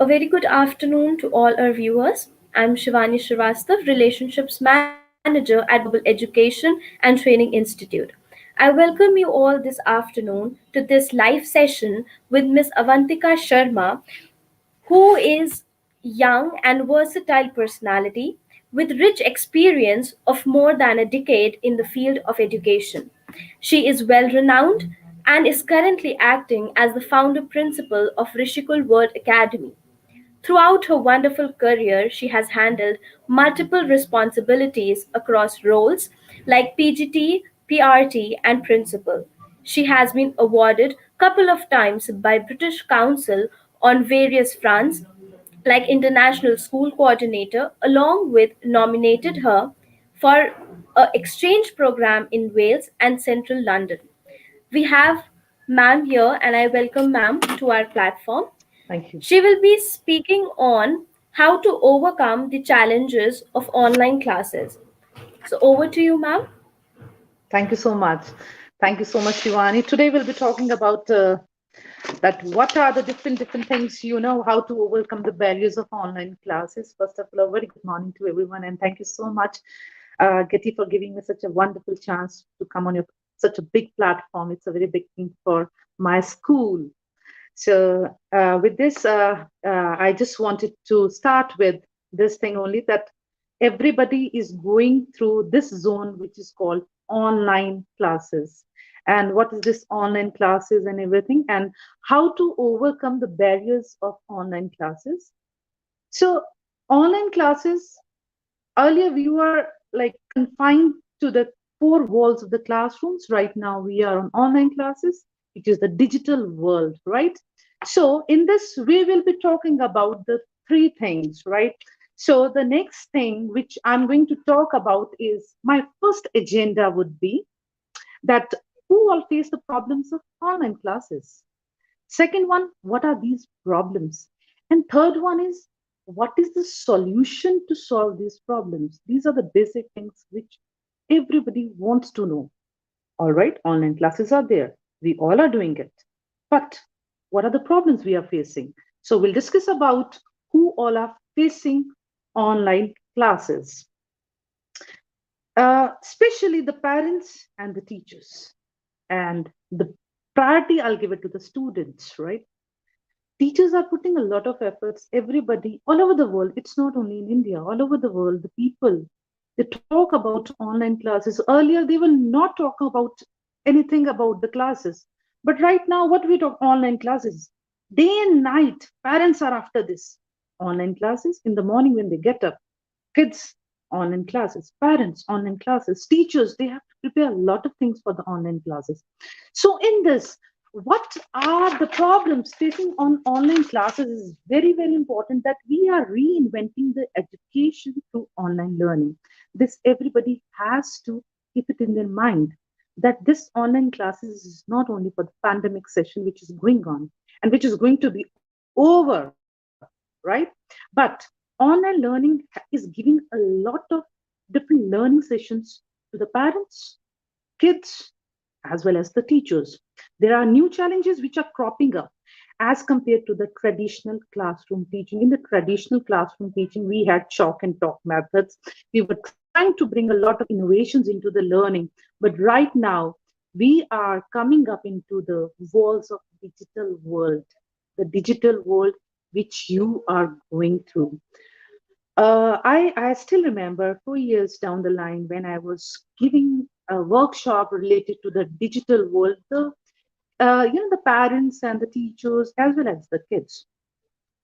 A very good afternoon to all our viewers. I'm Shivani Srivastav, Relationships Manager at Global Education and Training Institute. I welcome you all this afternoon to this live session with Ms. Avantika Sharma, who is young and versatile personality with rich experience of more than a decade in the field of education. She is well renowned and is currently acting as the founder principal of Rishikul World Academy. Throughout her wonderful career, she has handled multiple responsibilities across roles like PGT, PRT, and principal. She has been awarded couple of times by British Council on various fronts like International School Coordinator, along with nominated her for a exchange program in Wales and Central London. We have ma'am here and I welcome ma'am to our platform. Thank you. She will be speaking on how to overcome the challenges of online classes. So over to you, ma'am. Thank you so much. Thank you so much, Shivani. Today we'll be talking about that what are the different things how to overcome the barriers of online classes. First of all, a very good morning to everyone, and thank you so much, Getty, for giving me such a wonderful chance to come on your such a big platform. It's a very big thing for my school. So with this, I just wanted to start with this thing only that everybody is going through this zone, which is called online classes. And what is this online classes and everything, and how to overcome the barriers of online classes. So online classes, earlier we were like confined to the four walls of the classrooms. Right now we are on online classes, which is the digital world, right? So in this we will be talking about the three things, right? So the next thing which I'm going to talk about is my first agenda would be that who all face the problems of online classes. Second one, what are these problems? And third one is, what is the solution to solve these problems? These are the basic things which everybody wants to know. All right, online classes are there. We all are doing it. But what are the problems we are facing? So we'll discuss about who all are facing online classes, especially the parents and the teachers. And the priority I'll give it to the students, right? Teachers are putting a lot of efforts. Everybody all over the world, it's not only in India, all over the world, the people, they talk about online classes. Earlier they will not talk about anything about the classes, but right now what we talk online classes, day and night parents are after this. Online classes in the morning when they get up, kids online classes, parents online classes, teachers, they have to prepare a lot of things for the online classes. So in this, what are the problems facing on online classes is very, very important, that we are reinventing the education through online learning. This everybody has to keep it in their mind, that this online classes is not only for the pandemic session which is going on and which is going to be over, right? But online learning is giving a lot of different learning sessions to the parents, kids, as well as the teachers. There are new challenges which are cropping up as compared to the traditional classroom teaching. In the traditional classroom teaching, we had chalk and talk methods. We were trying to bring a lot of innovations into the learning. But right now, we are coming up into the walls of digital world, the digital world which you are going through. I still remember 4 years down the line when I was giving a workshop related to the digital world. The parents and the teachers as well as the kids,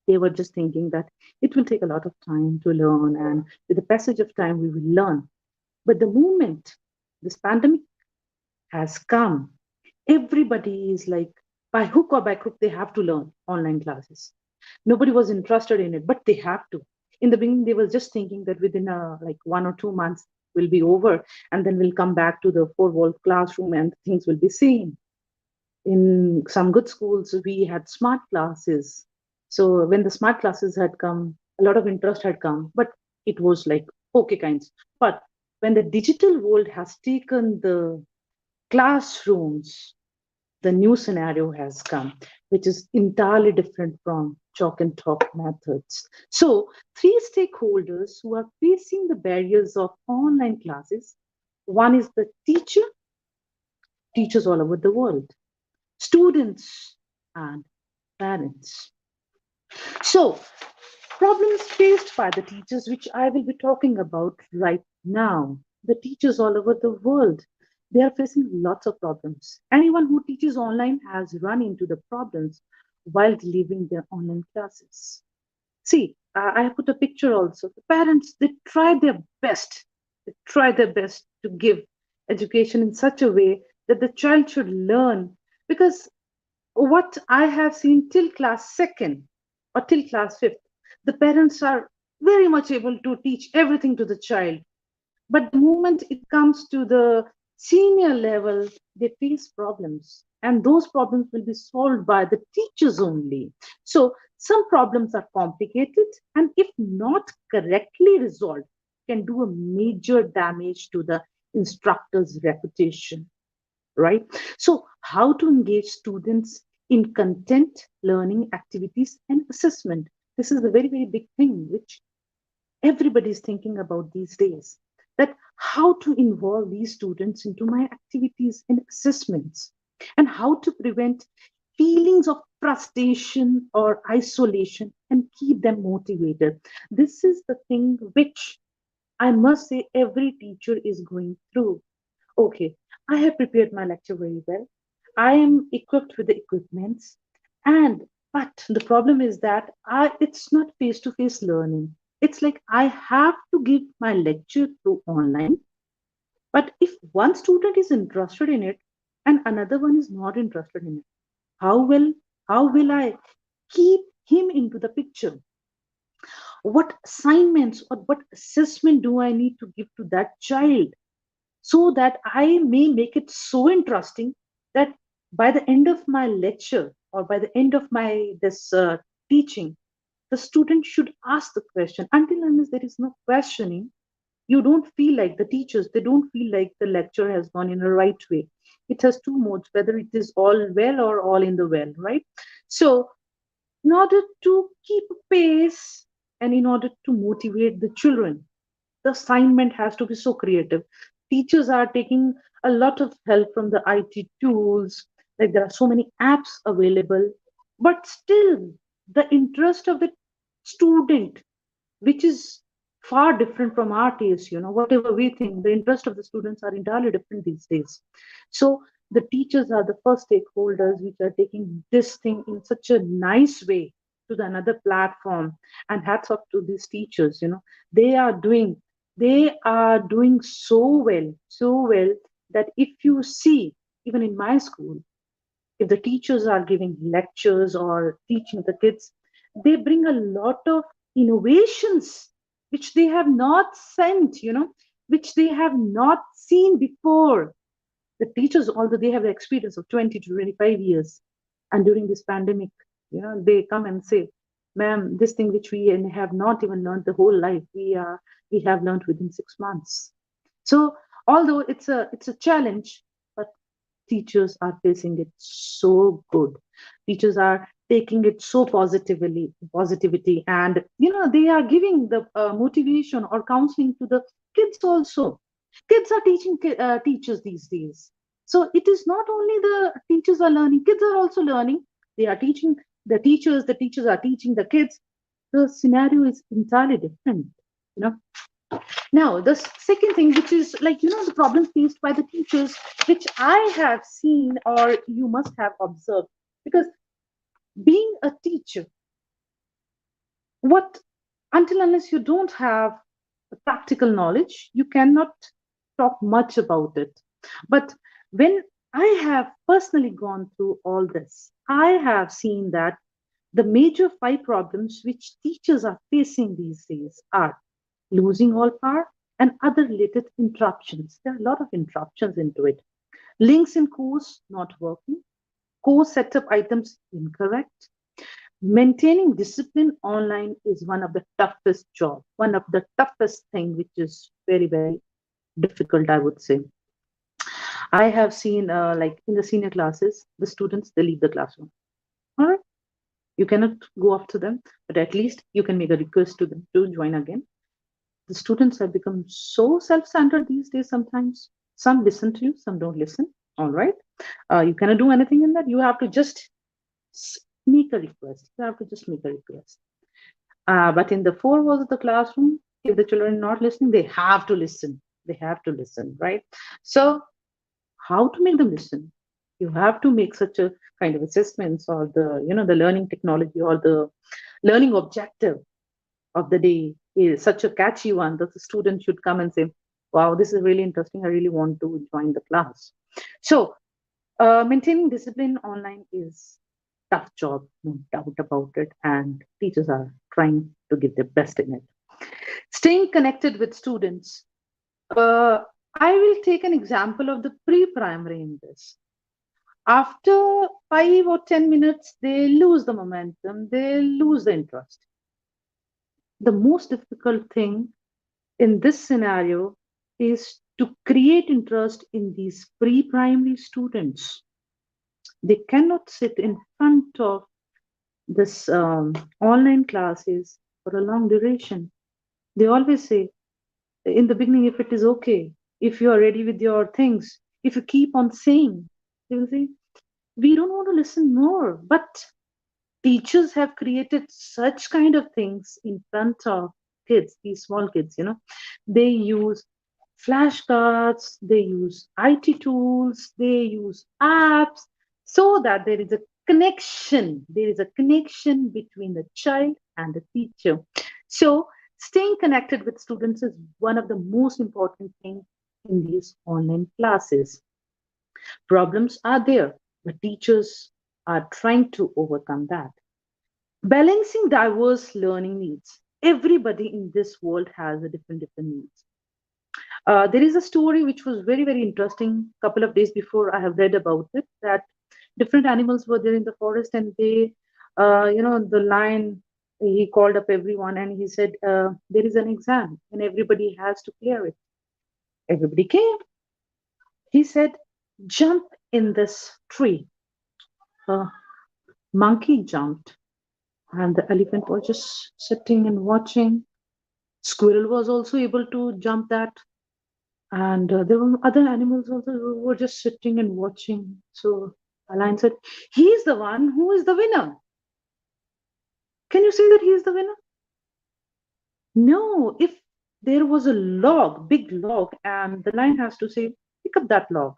they were just thinking that it will take a lot of time to learn, and with the passage of time we will learn. But the moment this pandemic has come, everybody is like, by hook or by crook, they have to learn online classes. Nobody was interested in it, but they have to. In the beginning they were just thinking that within like 1 or 2 months will be over, and then we'll come back to the four wall classroom and things will be same. In some good schools we had smart classes. So when the smart classes had come, a lot of interest had come, but it was like okay kinds. But when the digital world has taken the classrooms, the new scenario has come, which is entirely different from chalk and talk methods. So, three stakeholders who are facing the barriers of online classes. One is the teacher, teachers all over the world, students, and parents. So, problems faced by the teachers, which I will be talking about right now. The teachers all over the world, they are facing lots of problems. Anyone who teaches online has run into the problems while delivering their online classes. See, I have put a picture also. The parents, they try their best. They try their best to give education in such a way that the child should learn. Because what I have seen till class second or till class fifth, the parents are very much able to teach everything to the child. But the moment it comes to the senior level, they face problems. And those problems will be solved by the teachers only. So some problems are complicated, and if not correctly resolved, can do a major damage to the instructor's reputation, right? So, how to engage students in content, learning activities, and assessment. This is a very, very big thing which everybody is thinking about these days. That how to involve these students into my activities and assessments, and how to prevent feelings of frustration or isolation and keep them motivated. This is the thing which I must say every teacher is going through. Okay, I have prepared my lecture very well. I am equipped with the equipments, and but the problem is that it's not face-to-face learning. It's like I have to give my lecture through online, but if one student is interested in it and another one is not interested in it, how will how will I keep him into the picture? What assignments or what assessment do I need to give to that child, so that I may make it so interesting that by the end of my lecture or by the end of my this teaching, the student should ask the question. Until unless there is no questioning, you don't feel like the teachers, they don't feel like the lecture has gone in the right way. It has two modes, whether it is all well or all in the well, right? So in order to keep pace and in order to motivate the children, the assignment has to be so creative. Teachers are taking a lot of help from the IT tools, like there are so many apps available, but still the interest of the student, which is far different from our taste, whatever we think, the interest of the students are entirely different these days. So the teachers are the first stakeholders which are taking this thing in such a nice way to the another platform. And hats off to these teachers, they are doing so well that if you see, even in my school, if the teachers are giving lectures or teaching the kids, they bring a lot of innovations which they have not sent, which they have not seen before. The teachers, although they have the experience of 20 to 25 years, and during this pandemic, they come and say, ma'am, this thing which we have not even learned the whole life, we have learned within 6 months. So although it's a challenge, but teachers are facing it so good. Teachers are taking it so positivity, and they are giving the motivation or counseling to the kids also. Kids are teaching teachers these days. So it is not only the teachers are learning, kids are also learning. They are teaching the teachers are teaching the kids. The scenario is entirely different, you know now, the second thing, which is like, the problem faced by the teachers, which I have seen or you must have observed, because being a teacher, what until unless you don't have the practical knowledge, you cannot talk much about it. But when I have personally gone through all this, I have seen that the major five problems which teachers are facing these days are losing all power and other related interruptions. There are a lot of interruptions into it. Links in course not working, course setup items incorrect. Maintaining discipline online is one of the toughest job, one of the toughest thing, which is very, very difficult, I would say. I have seen like in the senior classes, the students, they leave the classroom. All right. You cannot go after them, but at least you can make a request to them to join again. The students have become so self-centered these days. Sometimes some listen to you, some don't listen. All right, you cannot do anything in that. You have to just make a request. You have to just make a request. But in the four walls of the classroom, if the children are not listening, they have to listen. They have to listen, right? So how to make them listen? You have to make such a kind of assessments, or the learning technology, or the learning objective of the day is such a catchy one that the student should come and say, wow, this is really interesting, I really want to join the class. So maintaining discipline online is tough job, no doubt about it, and teachers are trying to give their best in it. Staying connected with students. uh, I will take an example of the pre-primary in this. After 5 or 10 minutes, they lose the momentum, they lose the interest. The most difficult thing in this scenario is to create interest in these pre-primary students. They cannot sit in front of this online classes for a long duration. They always say in the beginning, if it is okay, if you are ready with your things, if you keep on saying, they will say, we don't want to listen more. But teachers have created such kind of things in front of kids, these small kids, they use flashcards, they use IT tools, they use apps, so that there is a connection between the child and the teacher. So staying connected with students is one of the most important things in these online classes. Problems are there, but teachers are trying to overcome that. Balancing diverse learning needs. Everybody in this world has a different needs. There is a story which was very very interesting. Couple of days before, I have read about it, that different animals were there in the forest, and the lion, he called up everyone and he said, there is an exam and everybody has to clear it. Everybody came. He said, jump in this tree. A monkey jumped, and the elephant was just sitting and watching. Squirrel was also able to jump that, and there were other animals also who were just sitting and watching. So a lion said, "He's the one who is the winner. Can you say that he is the winner?" No. If there was a log, big log, and the lion has to say, "Pick up that log,"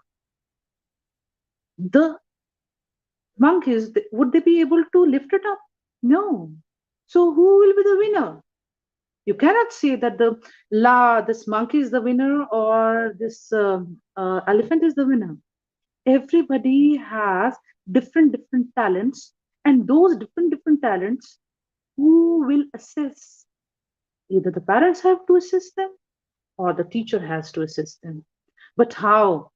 the monkeys, would they be able to lift it up? No. So who will be the winner? You cannot say that this monkey is the winner, or this elephant is the winner. Everybody has different talents, and those different talents, who will assess? Either the parents have to assist them, or the teacher has to assist them. But how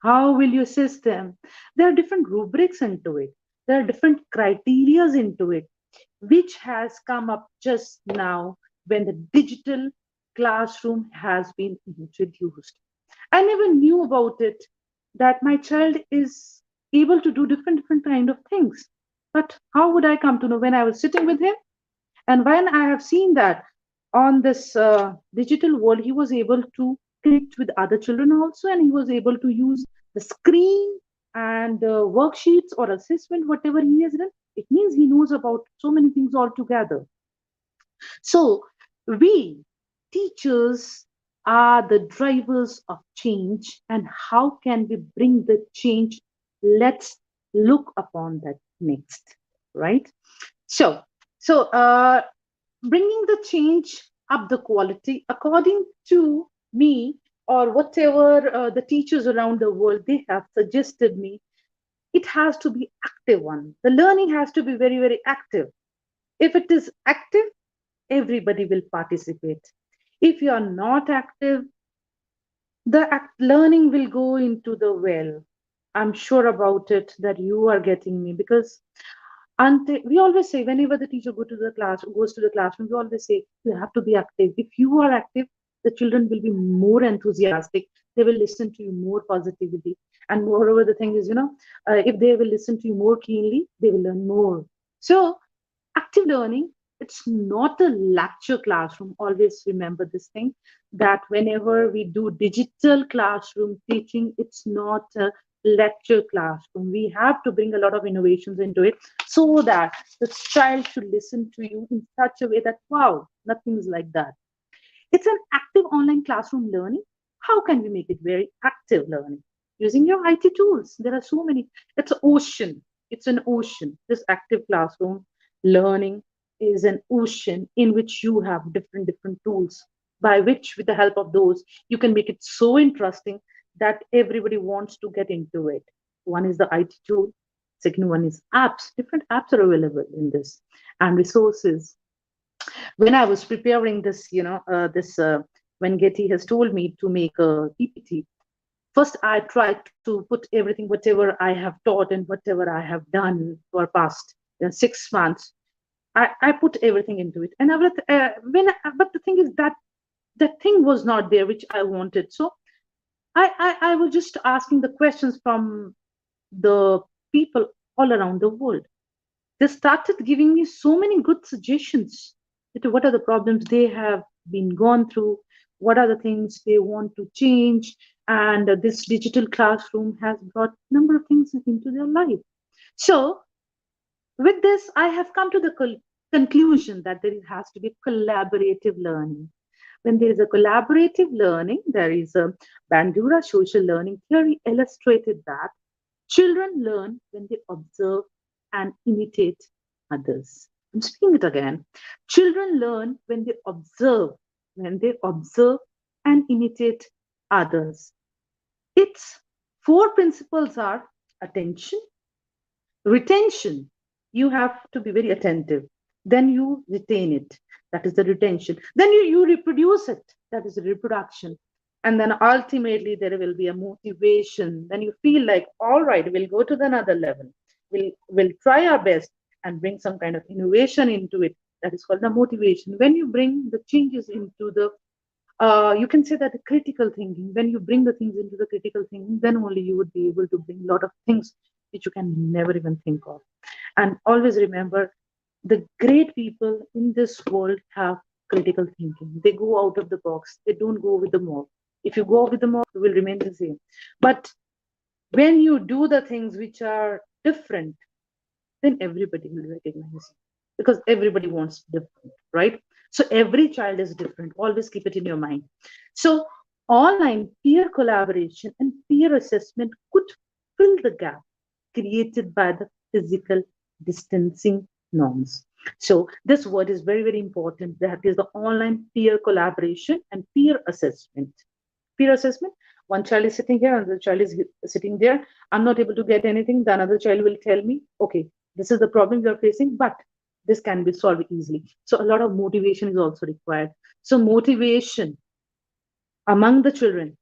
will you assist them? There are different rubrics into it, there are different criterias into it, which has come up just now when the digital classroom has been introduced. I never knew about it, that my child is able to do different kind of things. But how would I come to know? When I was sitting with him, and when I have seen that on this digital world, he was able to connect with other children also, and he was able to use the screen and worksheets or assessment, whatever he has done. It means he knows about so many things altogether. So we teachers are the drivers of change, and how can we bring the change? Let's look upon that next, right? So, so bringing the change up the quality, according to me, or whatever the teachers around the world they have suggested me, it has to be active one. The learning has to be very very active. If it is active, everybody will participate. If you are not active, the learning will go into the well. I'm sure about it that you are getting me, because until we always say, whenever the teacher goes to the classroom, we always say you have to be active. If you are active, the children will be more enthusiastic. They will listen to you more positively. And moreover, the thing is, if they will listen to you more keenly, they will learn more. So active learning, it's not a lecture classroom. Always remember this thing, that whenever we do digital classroom teaching, it's not a lecture classroom. We have to bring a lot of innovations into it so that the child should listen to you in such a way that, wow, nothing's like that. It's an active online classroom learning. How can we make it very active learning? Using your IT tools. There are so many. It's an ocean. It's an ocean. This active classroom learning is an ocean in which you have different tools by which, with the help of those, you can make it so interesting that everybody wants to get into it. One is the IT tool. Second one is apps. Different apps are available in this, and resources. When I was preparing this, when Getty has told me to make a PPT, first I tried to put everything, whatever I have taught and whatever I have done for past 6 months. I put everything into it, and but the thing is that that thing was not there which I wanted. So I was just asking the questions from the people all around the world. They started giving me so many good suggestions that what are the problems they have been gone through, what are the things they want to change, and this digital classroom has brought a number of things into their life. So with this, I have come to the conclusion that there has to be collaborative learning. When there is a collaborative learning, there is a Bandura social learning theory illustrated that children learn when they observe and imitate others. I'm speaking it again. Children learn when they observe and imitate others. Its four principles are attention, retention. You have to be very attentive. Then you retain it. That is the retention. Then you reproduce it. That is the reproduction. And then ultimately there will be a motivation. Then you feel like, all right, we'll go to the another level. We'll try our best and bring some kind of innovation into it. That is called the motivation. When you bring the changes into the you can say that the critical thinking, when you bring the things into the critical thinking, then only you would be able to bring a lot of things which you can never even think of. And always remember, the great people in this world have critical thinking. They go out of the box. They don't go with the mob. If you go with the mob, you will remain the same. But when you do the things which are different, then everybody will recognize you, because everybody wants different, right? So every child is different. Always keep it in your mind. So online peer collaboration and peer assessment could fill the gap created by the physical distancing norms. So this word is very, very important. That is the online peer collaboration and peer assessment. Peer assessment, one child is sitting here, another child is sitting there. I'm not able to get anything. The another child will tell me, okay, this is the problem you're facing, but this can be solved easily. So a lot of motivation is also required. So motivation among the children,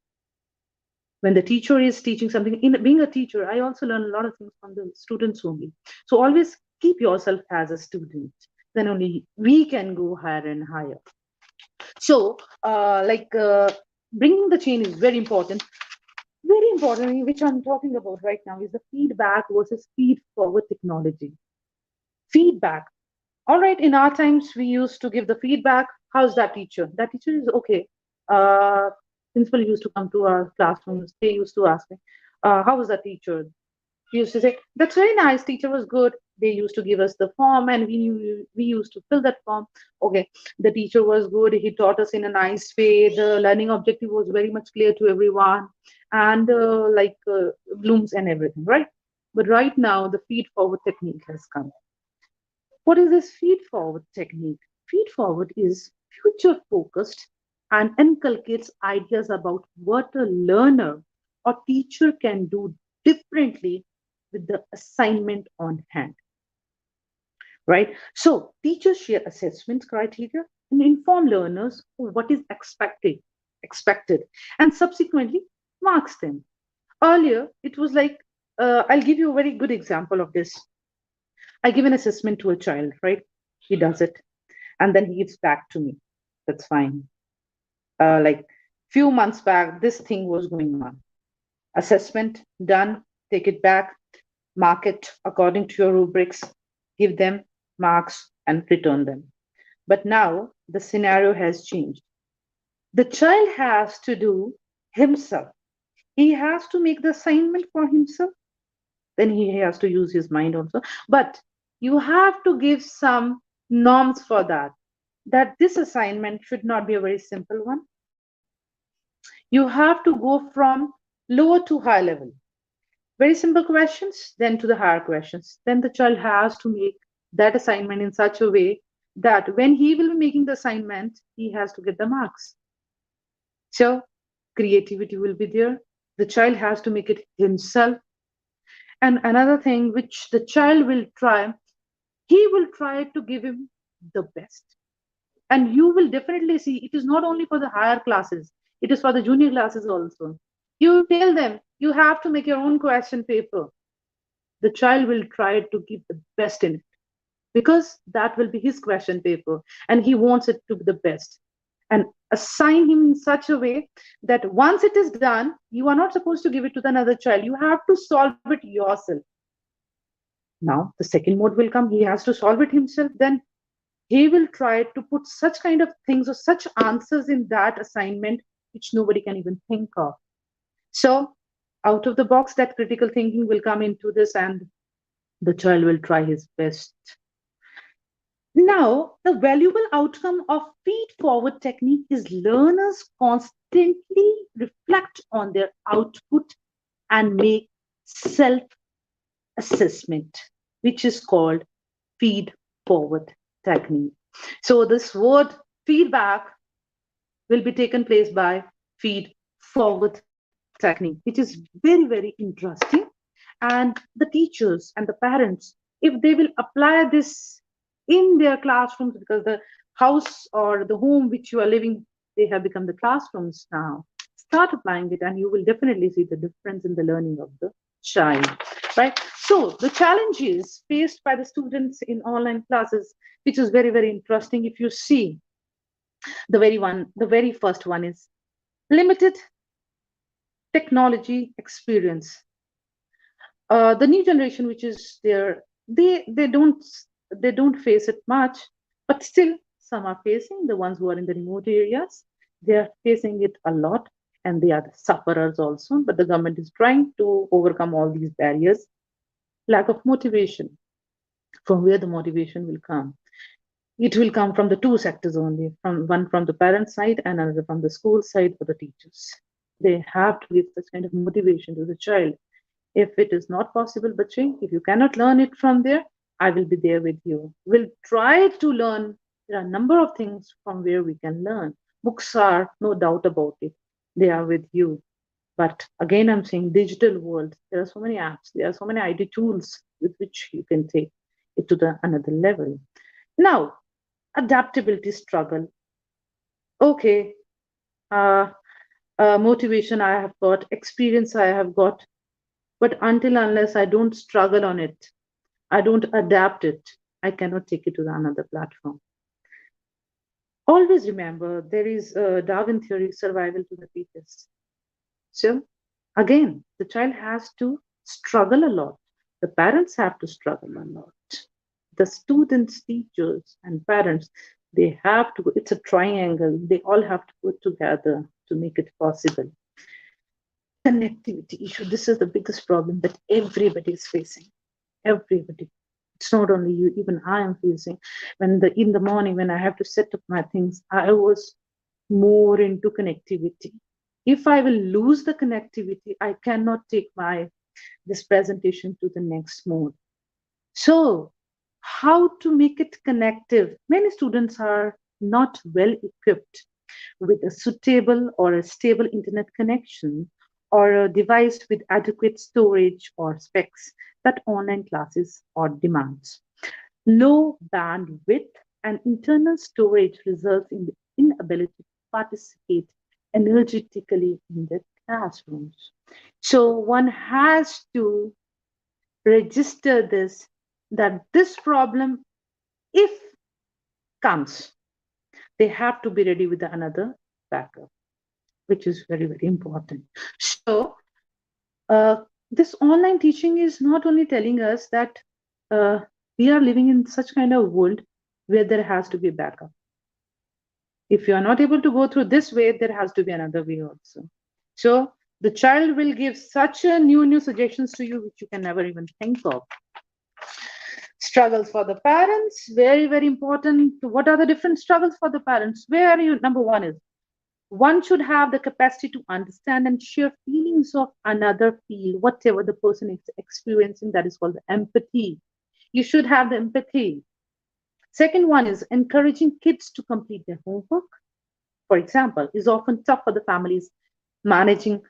when the teacher is teaching something, in being a teacher, I also learn a lot of things from the students only. So always keep yourself as a student, then only we can go higher and higher. So bringing the chain is very important. Very important, which I'm talking about right now, is the feedback versus feed forward technology. Feedback. All right, in our times, we used to give the feedback. How's that teacher? That teacher is okay. Uh, Principal used to come to our classrooms. They used to ask me, how was that teacher? We used to say, that's very nice. Teacher was good. They used to give us the form, and we used to fill that form. Okay, the teacher was good. He taught us in a nice way. The learning objective was very much clear to everyone, and blooms and everything, right? But right now, the feed forward technique has come. What is this feed forward technique? Feed forward is future focused and inculcates ideas about what a learner or teacher can do differently with the assignment on hand, right? So teachers share assessment criteria and inform learners of what is expected, and subsequently marks them. Earlier, it was like, I'll give you a very good example of this. I give an assessment to a child, right? He does it, and then he gives back to me. That's fine. Like few months back, this thing was going on. Assessment done, take it back, mark it according to your rubrics, give them marks, and return them. But now the scenario has changed. The child has to do himself. He has to make the assignment for himself. Then he has to use his mind also. But you have to give some norms for that. That this assignment should not be a very simple one. You have to go from lower to high level. Very simple questions, then to the higher questions. Then the child has to make that assignment in such a way that when he will be making the assignment, he has to get the marks. So creativity will be there. The child has to make it himself. And another thing which the child will try, he will try to give him the best. And you will definitely see it is not only for the higher classes, it is for the junior classes also. You tell them you have to make your own question paper. The child will try to give the best in it because that will be his question paper and he wants it to be the best. And assign him in such a way that once it is done, you are not supposed to give it to another child. You have to solve it yourself. Now, the second mode will come. He has to solve it himself. Then he will try to put such kind of things or such answers in that assignment which nobody can even think of. So, out of the box, that critical thinking will come into this, and the child will try his best. Now, the valuable outcome of feed forward technique is learners constantly reflect on their output and make self assessment, which is called feed forward technique. So, this word feedback will be taken place by feed forward technique, which is very, very interesting. And the teachers and the parents, if they will apply this in their classrooms, because the house or the home which you are living, they have become the classrooms now. Start applying it, and you will definitely see the difference in the learning of the child. Right? So the challenges faced by the students in online classes, which is very, very interesting. If you see the very first one is limited technology experience. The new generation which is there, they don't face it much, but still some are facing. The ones who are in the remote areas, they are facing it a lot, and they are the sufferers also. But the government is trying to overcome all these barriers. Lack of motivation. From where the motivation will come? It will come from the two sectors only, from one from the parent side and another from the school side for the teachers. They have to give such kind of motivation to the child. If it is not possible, Bache, if you cannot learn it from there, I will be there with you. We'll try to learn. There are a number of things from where we can learn. Books are, no doubt about it, they are with you. But again, I'm saying digital world. There are so many apps. There are so many IT tools with which you can take it to the another level. Now, adaptability struggle. Okay, uh, motivation I have got, experience I have got, but until unless I don't struggle on it, I don't adapt it, I cannot take it to the another platform. Always remember there is a Darwin theory, survival to the fittest. So again, the child has to struggle a lot. The parents have to struggle a lot. The students, teachers, and parents, they have to, it's a triangle. They all have to put together to make it possible. Connectivity issue. This is the biggest problem that everybody is facing. Everybody. It's not only you, even I am facing. When the in the morning when I have to set up my things, I was more into connectivity. If I will lose the connectivity, I cannot take my this presentation to the next mode. So, how to make it connective? Many students are not well equipped with a suitable or a stable internet connection or a device with adequate storage or specs that online classes or demands. Low bandwidth and internal storage results in the inability to participate energetically in the classrooms. So one has to register this, that this problem, if comes, they have to be ready with another backup, which is very, very important. So this online teaching is not only telling us that uh, we are living in such kind of world, where there has to be backup. If you are not able to go through this way, there has to be another way also. So the child will give such a new suggestions to you which you can never even think of. Struggles for the parents, very important. What are the different struggles for the parents? Where you number one is one should have the capacity to understand and share feelings of another feel, whatever the person is experiencing. That is called the empathy. You should have the empathy. Second one is encouraging kids to complete their homework, for example, is often tough for the families managing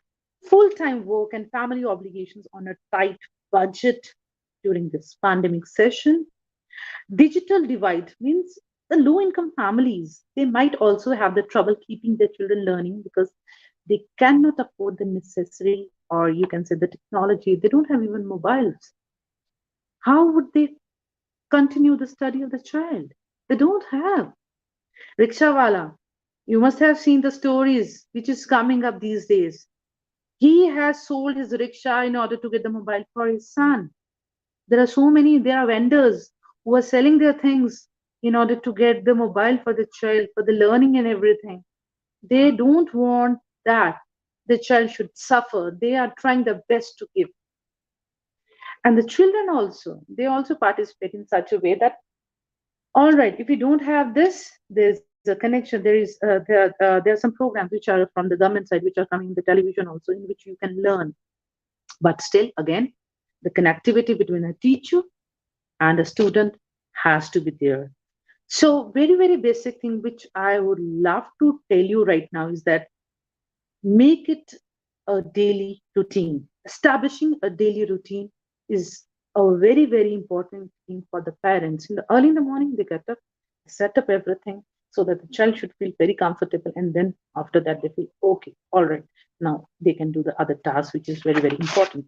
full time work and family obligations on a tight budget during this pandemic session. Digital divide means the low income families, they might also have the trouble keeping their children learning because they cannot afford the necessary, or you can say the technology. They don't have even mobiles. How would they continue the study of the child? They don't have. Rickshawala, you must have seen the stories which is coming up these days. He has sold his rickshaw in order to get the mobile for his son. There are vendors who are selling their things in order to get the mobile for the child, for the learning and everything. They don't want that the child should suffer. They are trying their best to give. And the children also, they also participate in such a way that, all right, if you don't have this, there's a connection. There are some programs which are from the government side, which are coming in the television also, in which you can learn. But still, again, the connectivity between a teacher and a student has to be there. So, very basic thing which I would love to tell you right now is that make it a daily routine. Establishing a daily routine is a very important thing for the parents. In the early in the morning, they get up, set up everything so that the child should feel very comfortable, and then after that they feel okay, all right, now they can do the other tasks, which is very important,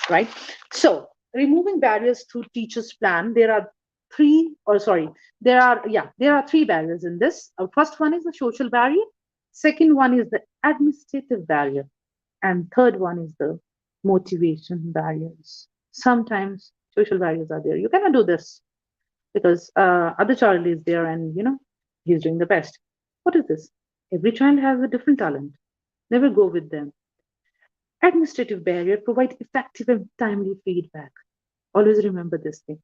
right? So removing barriers through teachers plan, there are three, or sorry, there are three barriers in this. First one is the social barrier, second one is the administrative barrier, and third one is the motivation barriers. Sometimes social barriers are there. You cannot do this because other child is there and he's doing the best. What is this? Every child has a different talent. Never go with them. Administrative barrier provide effective and timely feedback. Always remember this thing.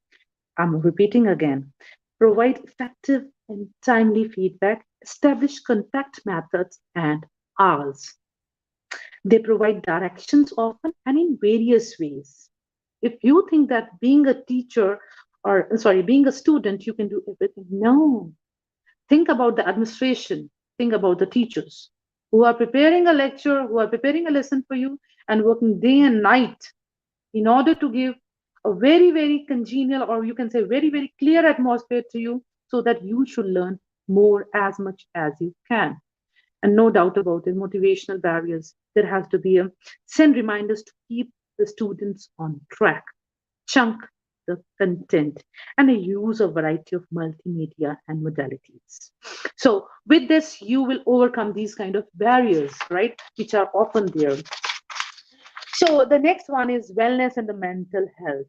I'm repeating again. Provide effective and timely feedback. Establish contact methods and hours. They provide directions often and in various ways. If you think that being a teacher, or sorry, being a student, you can do everything. No. Think about the administration. Think about the teachers who are preparing a lecture, who are preparing a lesson for you, and working day and night in order to give a very congenial, or you can say very clear atmosphere to you so that you should learn more as much as you can. And no doubt about it, motivational barriers. There has to be a send reminders to keep the students on track, chunk the content, and a use a variety of multimedia and modalities. So with this, you will overcome these kind of barriers, right, which are often there. So the next one is wellness and the mental health.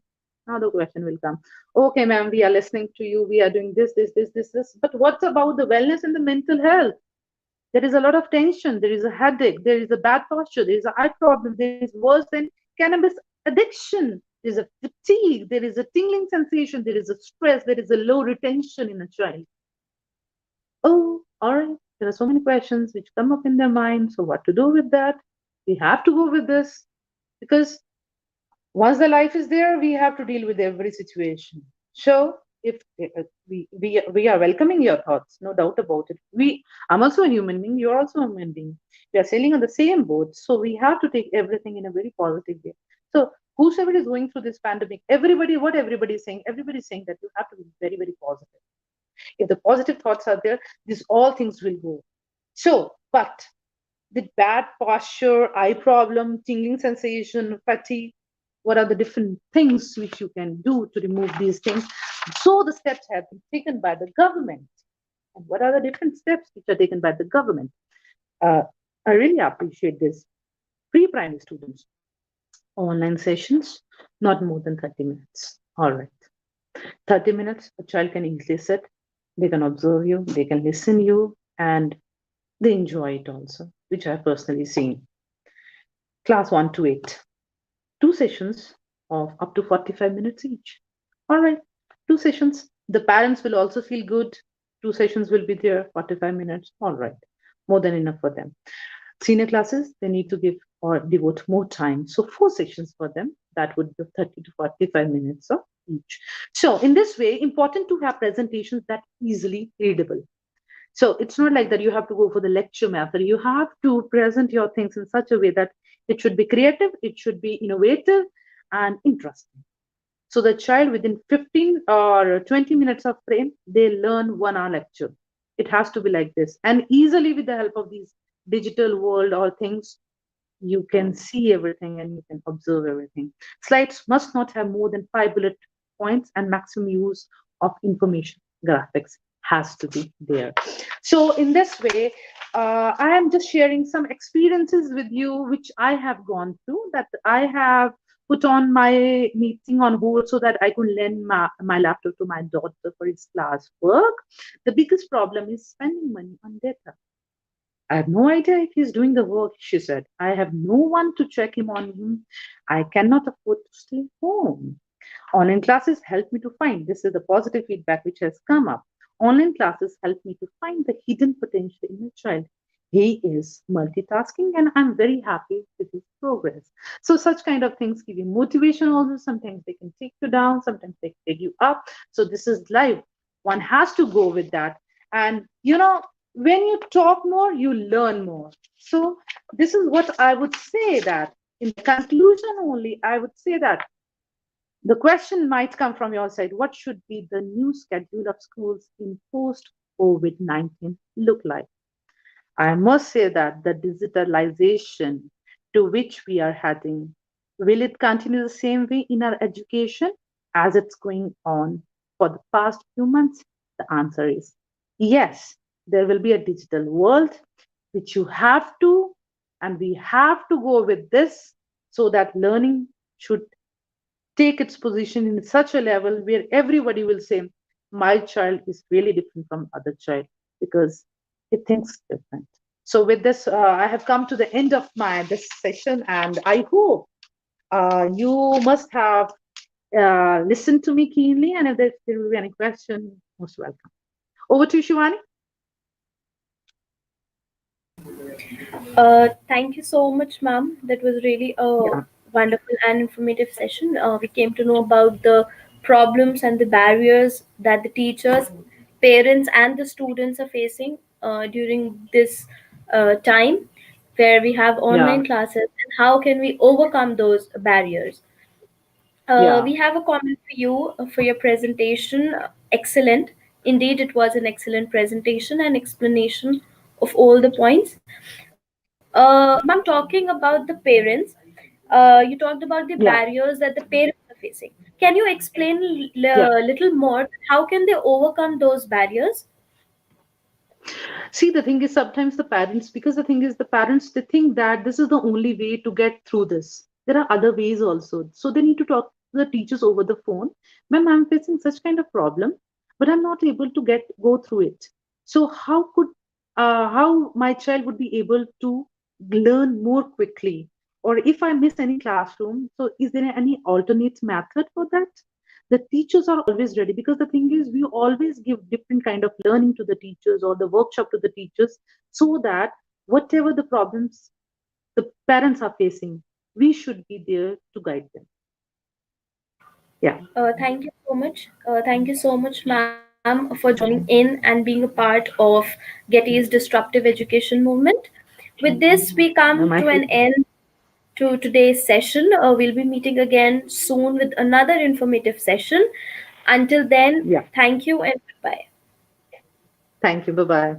Now the question will come. Okay, ma'am, we are listening to you. We are doing this. But what about the wellness and the mental health? There is a lot of tension. There is a headache. There is a bad posture. There is a eye problem. There is worse than cannabis addiction. There is a fatigue. There is a tingling sensation. There is a stress. There is a low retention in a child. Oh, all right. There are so many questions which come up in their mind. So, what to do with that? We have to go with this because once the life is there, we have to deal with every situation. So if we are welcoming your thoughts, no doubt about it. I'm also a human being. You're also a human being. We are sailing on the same boat, so we have to take everything in a very positive way. So whosoever is going through this pandemic, what everybody is saying that you have to be very positive. If the positive thoughts are there, these all things will go. So, but the bad posture, eye problem, tingling sensation, fatigue, what are the different things which you can do to remove these things? So the steps have been taken by the government. And what are the different steps which are taken by the government? Uh, I really appreciate this. Pre-primary students, online sessions, not more than 30 minutes. All right. 30 minutes, a child can easily sit. They can observe you, they can listen you, and they enjoy it also, which I've personally seen. Class 1 to 8, two sessions of up to 45 minutes each. All right, two sessions. The parents will also feel good. Two sessions will be there, 45 minutes. All right, more than enough for them. Senior classes, they need to give or devote more time. So, four sessions for them. That would be 30 to 45 minutes of each. So, in this way, important to have presentations that easily readable. So it's not like that you have to go for the lecture method. You have to present your things in such a way that it should be creative, it should be innovative and interesting. So the child within 15 or 20 minutes of frame, they learn 1 hour lecture. It has to be like this. And easily with the help of these digital world or things, you can see everything and you can observe everything. Slides must not have more than 5 bullet points and maximum use of information. Graphics has to be there. So, in this way, I am just sharing some experiences with you which I have gone through, that I have put on my meeting on hold so that I could lend my laptop to my daughter for his class work. The biggest problem is spending money on data. I have no idea if he's doing the work, she said. I have no one to check him on him. I cannot afford to stay home. Online classes help me to find. This is the positive feedback which has come up. Online classes help me to find the hidden potential in a child. He is multitasking and I'm very happy with his progress. So such kind of things give you motivation also. Sometimes they can take you down, sometimes they take you up. So this is life. One has to go with that. And when you talk more, you learn more. So this is what I would say, that in the conclusion only, I would say that the question might come from your side: what should be the new schedule of schools in post COVID 19 look like? I must say that the digitalization to which we are heading, will it continue the same way in our education as it's going on for the past few months? The answer is yes. There will be a digital world which you have to, and we have to go with this, so that learning should take its position in such a level where everybody will say, my child is really different from other child because it thinks different. So with this, I have come to the end of my this session, and I hope you must have listened to me keenly, and if there will be any question, most welcome. Over to you, Shivani. Thank you so much, ma'am. That was really a Yeah, wonderful and informative session. We came to know about the problems and the barriers that the teachers, parents, and the students are facing during this time where we have yeah, online classes, and how can we overcome those barriers. yeah. We have a comment for you for your presentation. Excellent. Indeed, it was an excellent presentation and explanation of all the points. Ma'am, talking about the parents, you talked about the Yeah, barriers that the parents are facing. Can you explain yeah. a little more? How can they overcome those barriers? See, the thing is, sometimes the parents, because the thing is, the parents, they think that this is the only way to get through this. There are other ways also. So they need to talk to the teachers over the phone. Ma'am, I'm facing such kind of problem, but I'm not able to go through it. So how my child would be able to learn more quickly? Or if I miss any classroom, so is there any alternate method for that? The teachers are always ready, because the thing is, we always give different kind of learning to the teachers or the workshop to the teachers, so that whatever the problems the parents are facing, we should be there to guide them. Yeah, Thank you so much. Thank you so much, ma'am, for joining in and being a part of Getty's disruptive education movement. With this, we come my to an pleasure. end to today's session. We'll be meeting again soon with another informative session. Until then, Yeah, thank you and goodbye. thank you. Bye bye.